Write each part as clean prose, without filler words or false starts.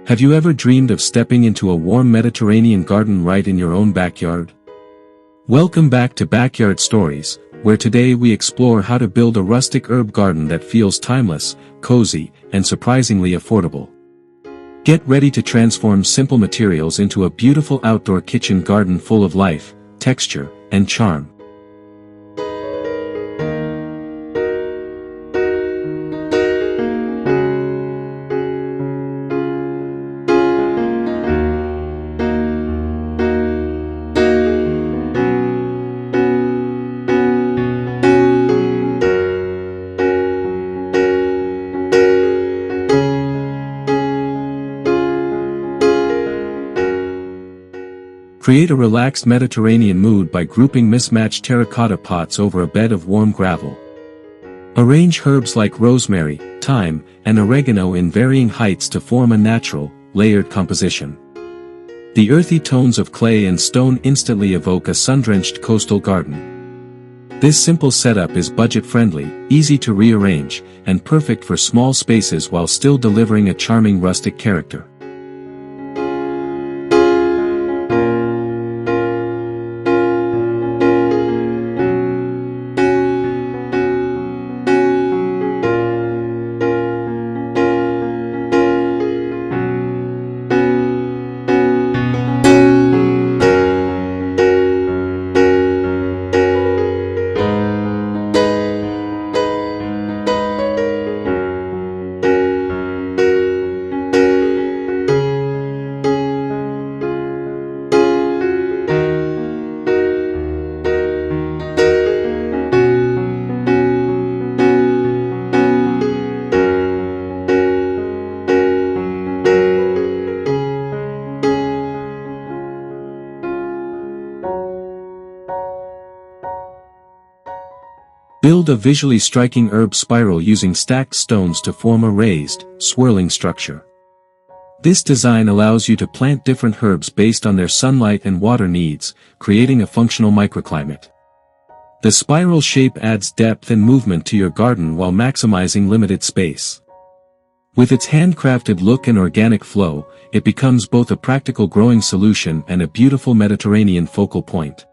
Have you ever dreamed of stepping into a warm Mediterranean garden right in your own backyard? Welcome back to Backyard Stories, where today we explore how to build a rustic herb garden that feels timeless, cozy, and surprisingly affordable. Get ready to transform simple materials into a beautiful outdoor kitchen garden full of life, texture, and charm. Create a relaxed Mediterranean mood by grouping mismatched terracotta pots over a bed of warm gravel. Arrange herbs like rosemary, thyme, and oregano in varying heights to form a natural, layered composition. The earthy tones of clay and stone instantly evoke a sun-drenched coastal garden. This simple setup is budget-friendly, easy to rearrange, and perfect for small spaces while still delivering a charming rustic character. Build a visually striking herb spiral using stacked stones to form a raised, swirling structure. This design allows you to plant different herbs based on their sunlight and water needs, creating a functional microclimate. The spiral shape adds depth and movement to your garden while maximizing limited space. With its handcrafted look and organic flow, it becomes both a practical growing solution and a beautiful Mediterranean focal point.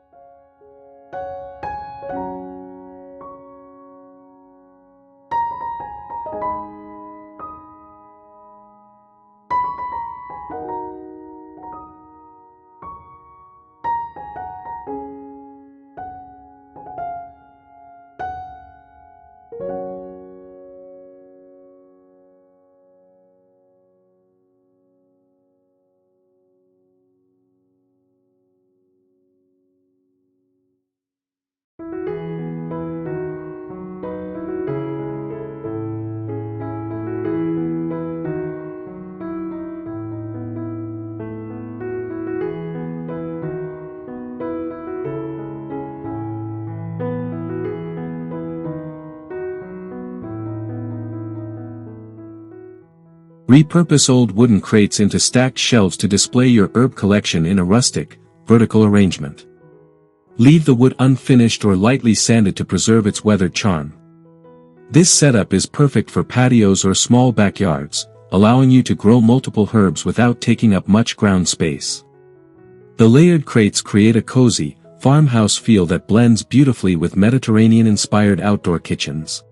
Repurpose old wooden crates into stacked shelves to display your herb collection in a rustic, vertical arrangement. Leave the wood unfinished or lightly sanded to preserve its weathered charm. This setup is perfect for patios or small backyards, allowing you to grow multiple herbs without taking up much ground space. The layered crates create a cozy, farmhouse feel that blends beautifully with Mediterranean-inspired outdoor kitchens.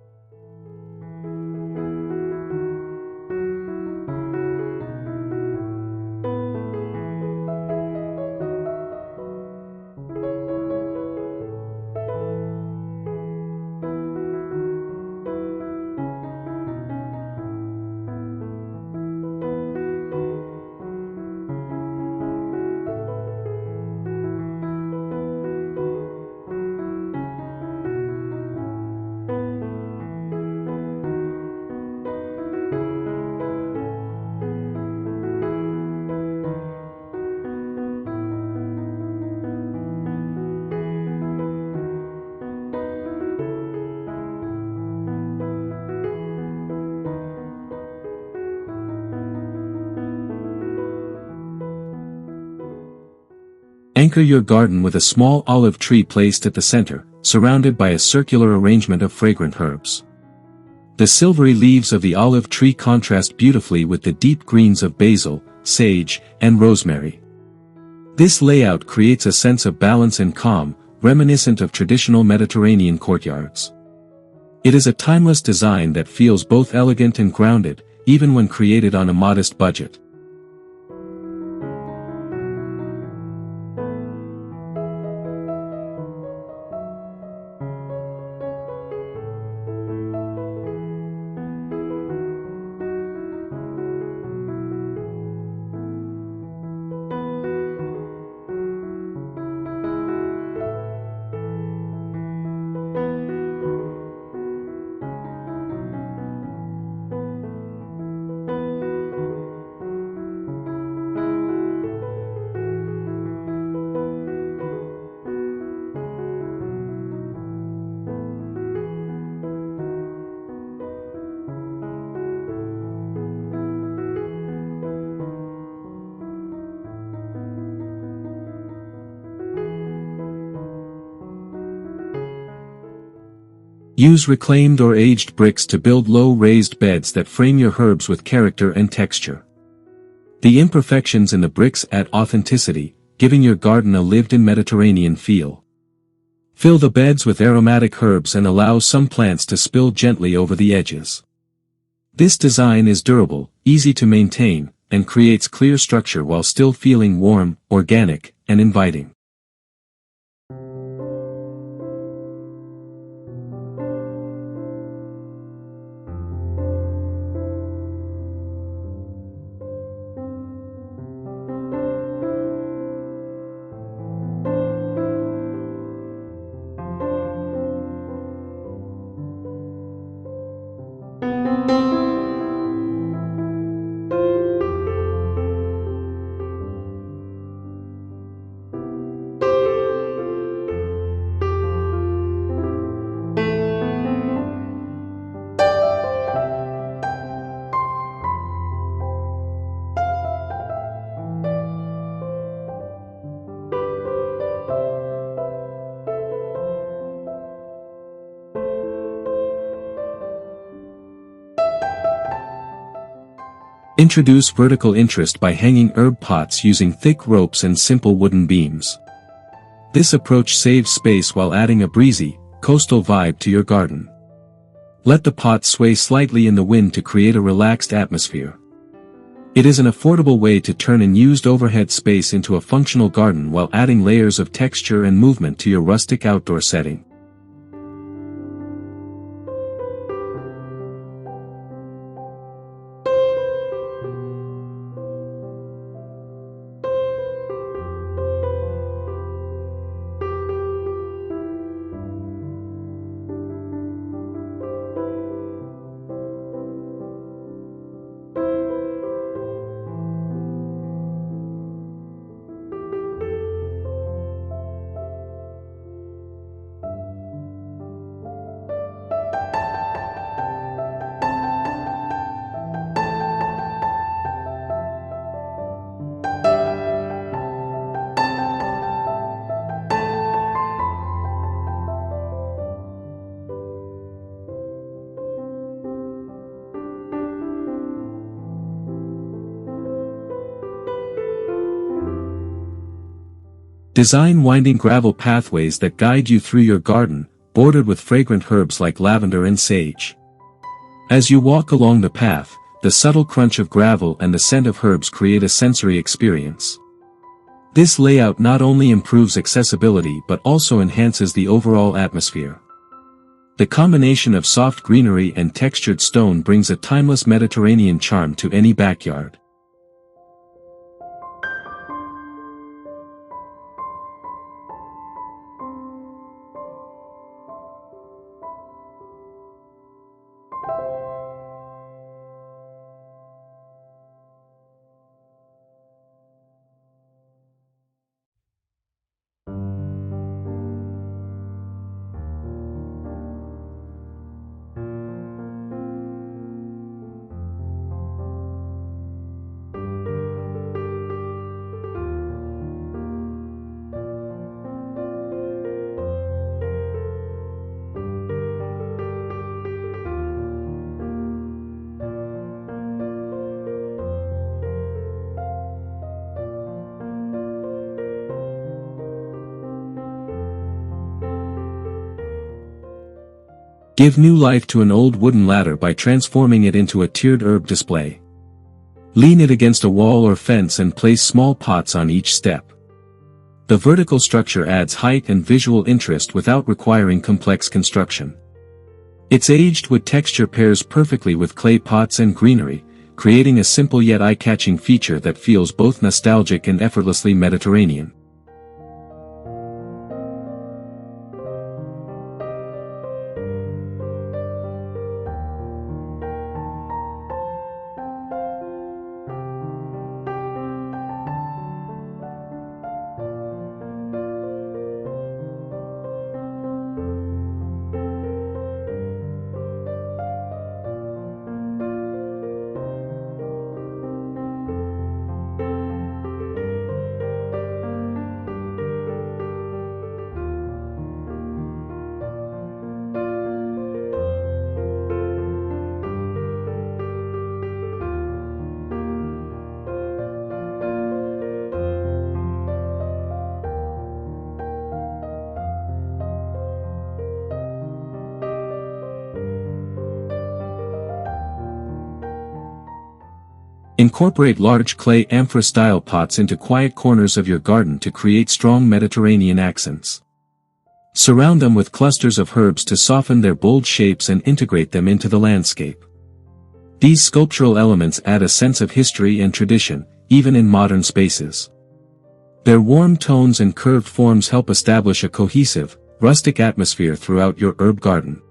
Anchor your garden with a small olive tree placed at the center, surrounded by a circular arrangement of fragrant herbs. The silvery leaves of the olive tree contrast beautifully with the deep greens of basil, sage, and rosemary. This layout creates a sense of balance and calm, reminiscent of traditional Mediterranean courtyards. It is a timeless design that feels both elegant and grounded, even when created on a modest budget. Use reclaimed or aged bricks to build low raised beds that frame your herbs with character and texture. The imperfections in the bricks add authenticity, giving your garden a lived-in Mediterranean feel. Fill the beds with aromatic herbs and allow some plants to spill gently over the edges. This design is durable, easy to maintain, and creates clear structure while still feeling warm, organic, and inviting. Introduce vertical interest by hanging herb pots using thick ropes and simple wooden beams. This approach saves space while adding a breezy, coastal vibe to your garden. Let the pot sway slightly in the wind to create a relaxed atmosphere. It is an affordable way to turn unused overhead space into a functional garden while adding layers of texture and movement to your rustic outdoor setting. Design winding gravel pathways that guide you through your garden, bordered with fragrant herbs like lavender and sage. As you walk along the path, the subtle crunch of gravel and the scent of herbs create a sensory experience. This layout not only improves accessibility but also enhances the overall atmosphere. The combination of soft greenery and textured stone brings a timeless Mediterranean charm to any backyard. Give new life to an old wooden ladder by transforming it into a tiered herb display. Lean it against a wall or fence and place small pots on each step. The vertical structure adds height and visual interest without requiring complex construction. Its aged wood texture pairs perfectly with clay pots and greenery, creating a simple yet eye-catching feature that feels both nostalgic and effortlessly Mediterranean. Incorporate large clay Amphora-style pots into quiet corners of your garden to create strong Mediterranean accents. Surround them with clusters of herbs to soften their bold shapes and integrate them into the landscape. These sculptural elements add a sense of history and tradition, even in modern spaces. Their warm tones and curved forms help establish a cohesive, rustic atmosphere throughout your herb garden.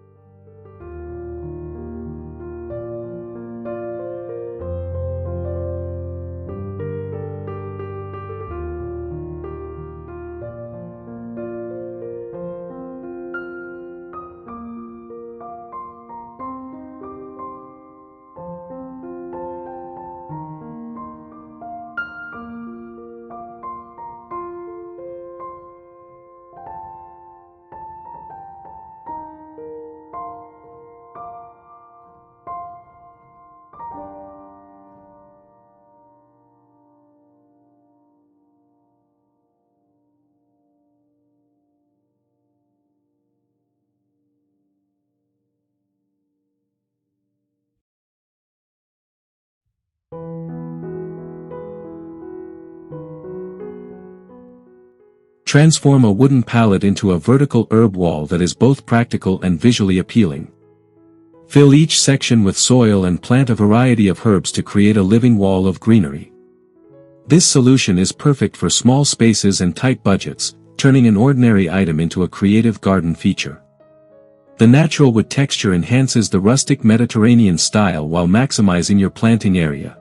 Transform a wooden pallet into a vertical herb wall that is both practical and visually appealing. Fill each section with soil and plant a variety of herbs to create a living wall of greenery. This solution is perfect for small spaces and tight budgets, turning an ordinary item into a creative garden feature. The natural wood texture enhances the rustic Mediterranean style while maximizing your planting area.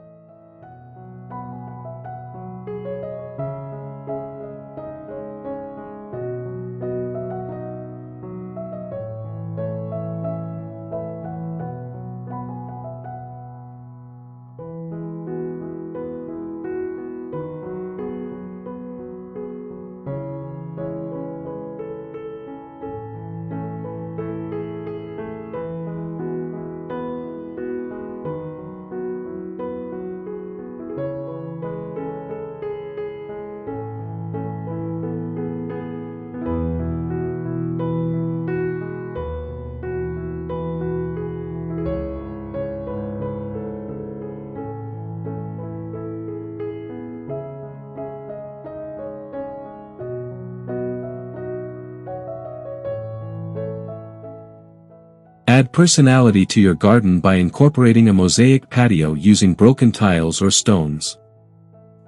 Add personality to your garden by incorporating a mosaic patio using broken tiles or stones.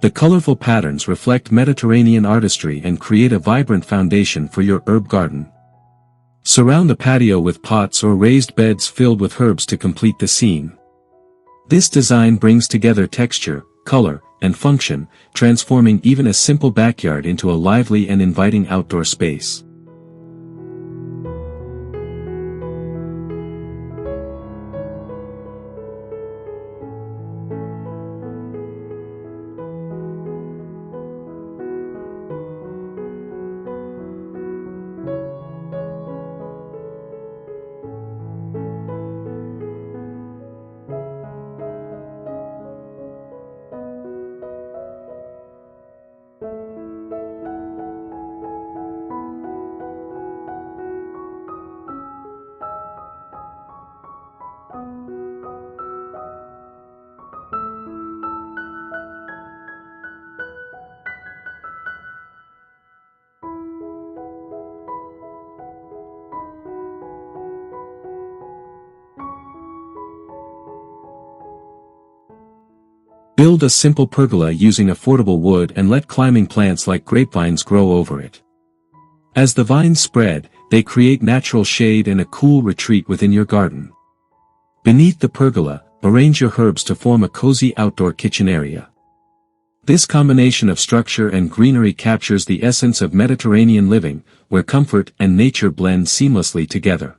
The colorful patterns reflect Mediterranean artistry and create a vibrant foundation for your herb garden. Surround the patio with pots or raised beds filled with herbs to complete the scene. This design brings together texture, color, and function, transforming even a simple backyard into a lively and inviting outdoor space. Build a simple pergola using affordable wood and let climbing plants like grapevines grow over it. As the vines spread, they create natural shade and a cool retreat within your garden. Beneath the pergola, arrange your herbs to form a cozy outdoor kitchen area. This combination of structure and greenery captures the essence of Mediterranean living, where comfort and nature blend seamlessly together.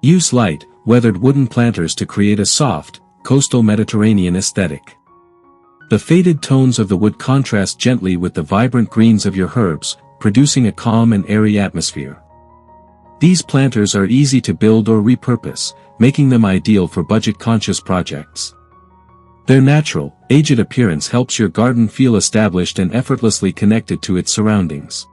Use light, weathered wooden planters to create a soft, coastal Mediterranean aesthetic. The faded tones of the wood contrast gently with the vibrant greens of your herbs, producing a calm and airy atmosphere. These planters are easy to build or repurpose, making them ideal for budget-conscious projects. Their natural, aged appearance helps your garden feel established and effortlessly connected to its surroundings.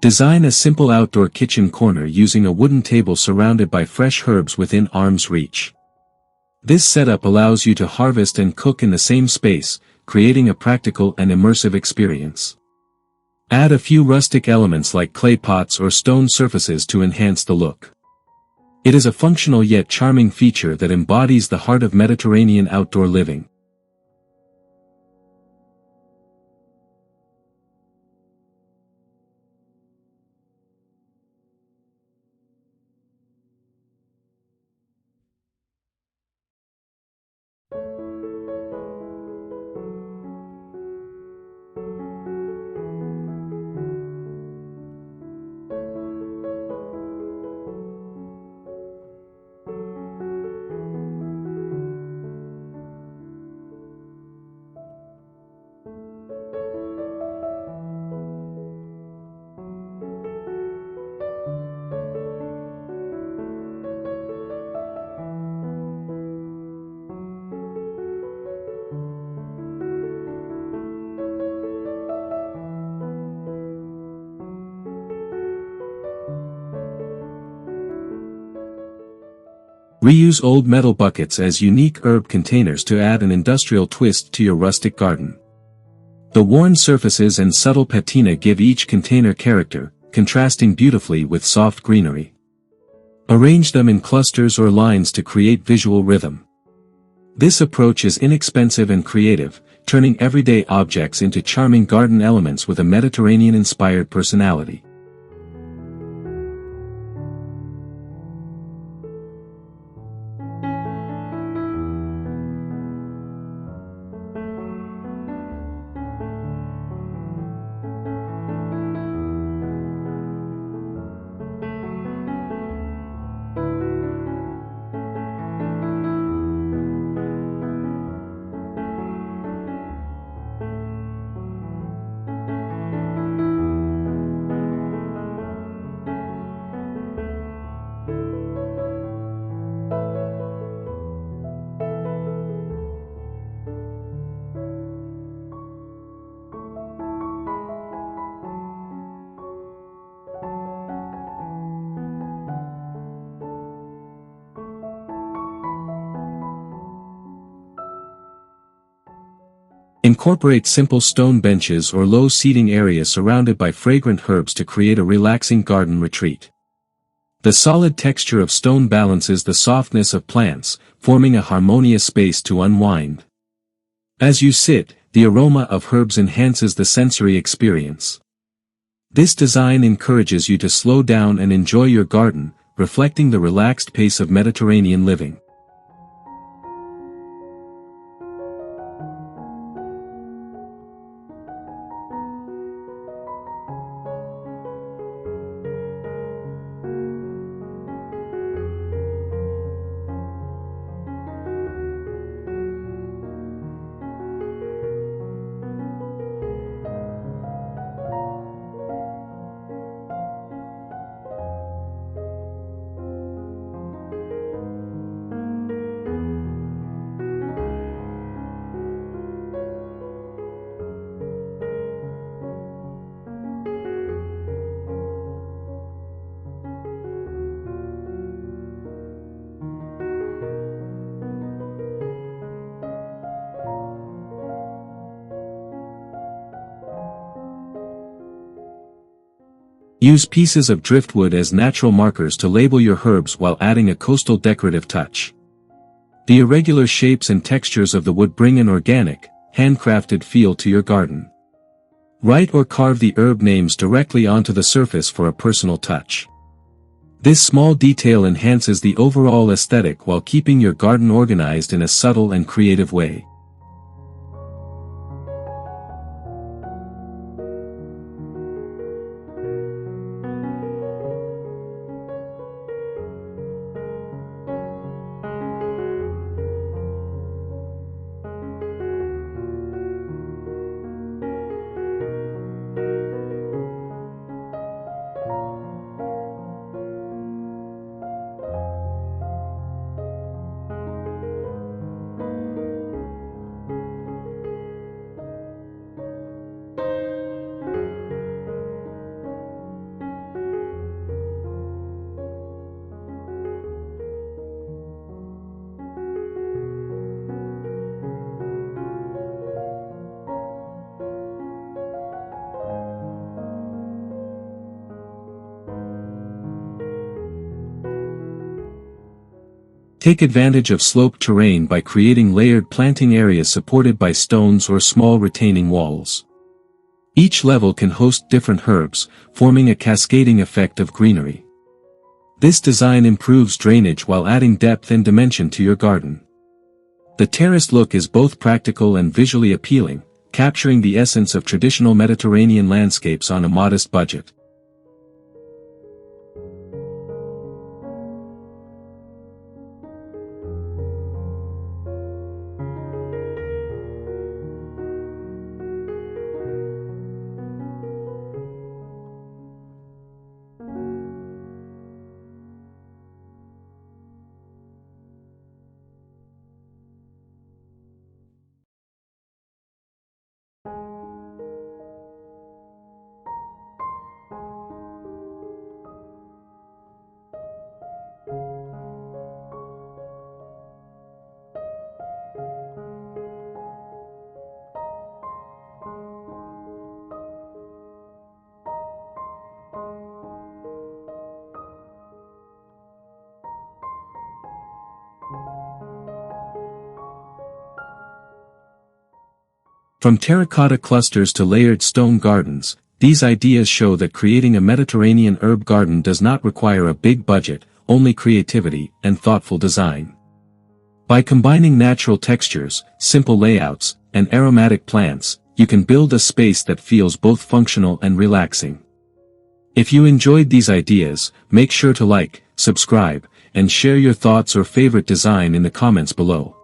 Design a simple outdoor kitchen corner using a wooden table surrounded by fresh herbs within arm's reach. This setup allows you to harvest and cook in the same space, creating a practical and immersive experience. Add a few rustic elements like clay pots or stone surfaces to enhance the look. It is a functional yet charming feature that embodies the heart of Mediterranean outdoor living. Reuse old metal buckets as unique herb containers to add an industrial twist to your rustic garden. The worn surfaces and subtle patina give each container character, contrasting beautifully with soft greenery. Arrange them in clusters or lines to create visual rhythm. This approach is inexpensive and creative, turning everyday objects into charming garden elements with a Mediterranean-inspired personality. Incorporate simple stone benches or low seating area surrounded by fragrant herbs to create a relaxing garden retreat. The solid texture of stone balances the softness of plants, forming a harmonious space to unwind. As you sit, the aroma of herbs enhances the sensory experience. This design encourages you to slow down and enjoy your garden, reflecting the relaxed pace of Mediterranean living. Use pieces of driftwood as natural markers to label your herbs while adding a coastal decorative touch. The irregular shapes and textures of the wood bring an organic, handcrafted feel to your garden. Write or carve the herb names directly onto the surface for a personal touch. This small detail enhances the overall aesthetic while keeping your garden organized in a subtle and creative way. Take advantage of sloped terrain by creating layered planting areas supported by stones or small retaining walls. Each level can host different herbs, forming a cascading effect of greenery. This design improves drainage while adding depth and dimension to your garden. The terraced look is both practical and visually appealing, capturing the essence of traditional Mediterranean landscapes on a modest budget. From terracotta clusters to layered stone gardens, these ideas show that creating a Mediterranean herb garden does not require a big budget, only creativity and thoughtful design. By combining natural textures, simple layouts, and aromatic plants, you can build a space that feels both functional and relaxing. If you enjoyed these ideas, make sure to like, subscribe, and share your thoughts or favorite design in the comments below.